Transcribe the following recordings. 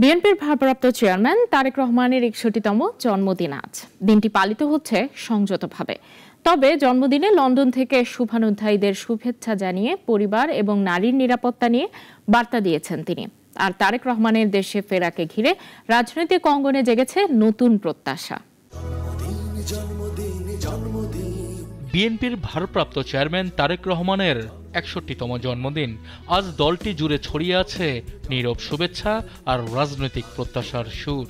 বিএনপির ভারপ্রাপ্ত চেয়ারম্যান তারেক রহমানের ৬১তম জন্মদিন আজ। দিনটি পালিত হচ্ছে সংযতভাবে। তবে জন্মদিনে লন্ডন থেকে শুভানুধ্যায়ীদের শুভেচ্ছা জানিয়ে পরিবার এবং নারীর নিরাপত্তা নিয়ে বার্তা দিয়েছেন তিনি। আর তারেক রহমানের দেশে ফেরাকে ঘিরে রাজনৈতিক অঙ্গনে জেগেছে নতুন প্রত্যাশা। বিএনপির ভারপ্রাপ্ত চেয়ারম্যান তারেক রহমানের ৬১তম জন্মদিন। আজ দলটি জুড়ে ছড়িয়ে আছে নীরব শুভেচ্ছা আর রাজনৈতিক প্রত্যাশার সুর।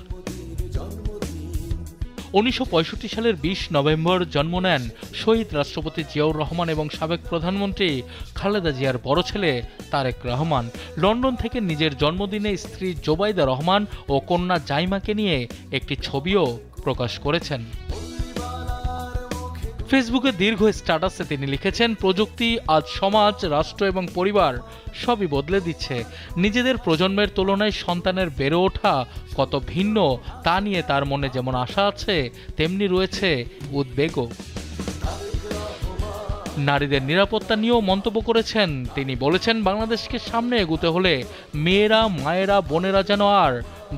১৯৬৫ সালের ২০ নভেম্বর জন্ম নেন শহীদ রাষ্ট্রপতি জিয়াউর রহমান এবং সাবেক প্রধানমন্ত্রী খালেদা জিয়ার বড় ছেলে তারেক রহমান। লন্ডন থেকে নিজের জন্মদিনে স্ত্রী জোবাইদা রহমান ও কন্যা জাইমাকে নিয়ে একটি ছবিও প্রকাশ করেছেন। ফেসবুকে দীর্ঘ স্ট্যাটাসে তিনি লিখেছেন, প্রযুক্তি আজ সমাজ, রাষ্ট্র এবং পরিবার সবই বদলে দিচ্ছে। নিজেদের প্রজন্মের তুলনায় সন্তানের বেড়ে ওঠা কত ভিন্ন তা নিয়ে তার মনে যেমন আশা আছে, তেমনি রয়েছে উদ্বেগও। নারীদের নিরাপত্তা নিয়েও মন্তব্য করেছেন তিনি। বলেছেন, বাংলাদেশকে সামনে এগোতে হলে মেয়েরা, মায়েরা, বোনেরা যেন আর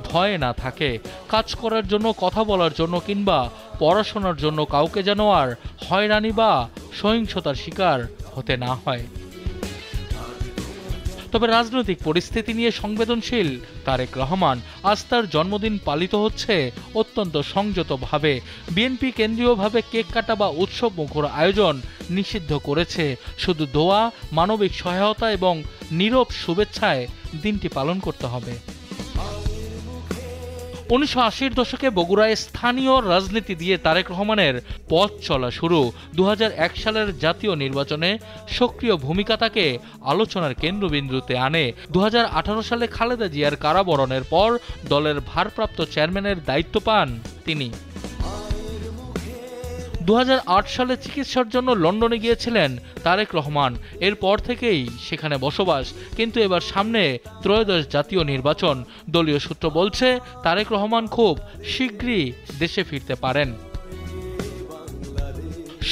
ভয়ে না থাকে। কাজ করার জন্য, কথা বলার জন্য কিংবা পড়াশোনার জন্য কাউকে যেন আর হয়রানি বা সহিংসতার শিকার হতে না হয়। তবে রাজনৈতিক পরিস্থিতি নিয়ে সংবেদনশীল তারেক রহমান। আজ তার জন্মদিন পালিত হচ্ছে অত্যন্ত সংযতভাবে। বিএনপি কেন্দ্রীয়ভাবে কেক কাটা বা উৎসব মুখর আয়োজন নিষিদ্ধ করেছে। শুধু দোয়া, মানবিক সহায়তা এবং নীরব শুভেচ্ছায় দিনটি পালন করতে হবে। ১৯৮০-র দশকে বগুড়ায় স্থানীয় রাজনীতি দিয়ে তারেক রহমানের পথ চলা শুরু। ২০০১ সালের জাতীয় নির্বাচনে সক্রিয় ভূমিকা তাকে আলোচনার কেন্দ্রবিন্দুতে আনে। ২০১৮ সালে খালেদা জিয়ার কারাবরণের পর দলের ভারপ্রাপ্ত চেয়ারম্যানের দায়িত্ব পান তিনি। ২০০৮ সালে চিকিৎসার জন্য লন্ডনে গিয়েছিলেন তারেক রহমান। এরপর থেকেই সেখানে বসবাস। কিন্তু এবার সামনে ত্রয়োদশ জাতীয় নির্বাচন। দলীয় সূত্র বলছে, তারেক রহমান খুব শীঘ্রই দেশে ফিরতে পারেন।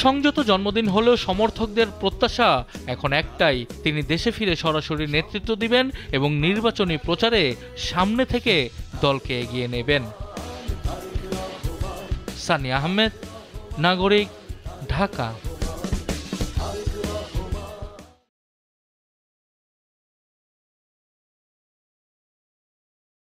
সংযত জন্মদিন হলেও সমর্থকদের প্রত্যাশা এখন একটাই, তিনি দেশে ফিরে সরাসরি নেতৃত্ব দিবেন এবং নির্বাচনী প্রচারে সামনে থেকে দলকে এগিয়ে নেবেন। সানি আহমেদ, নাগরিক, ঢাকা।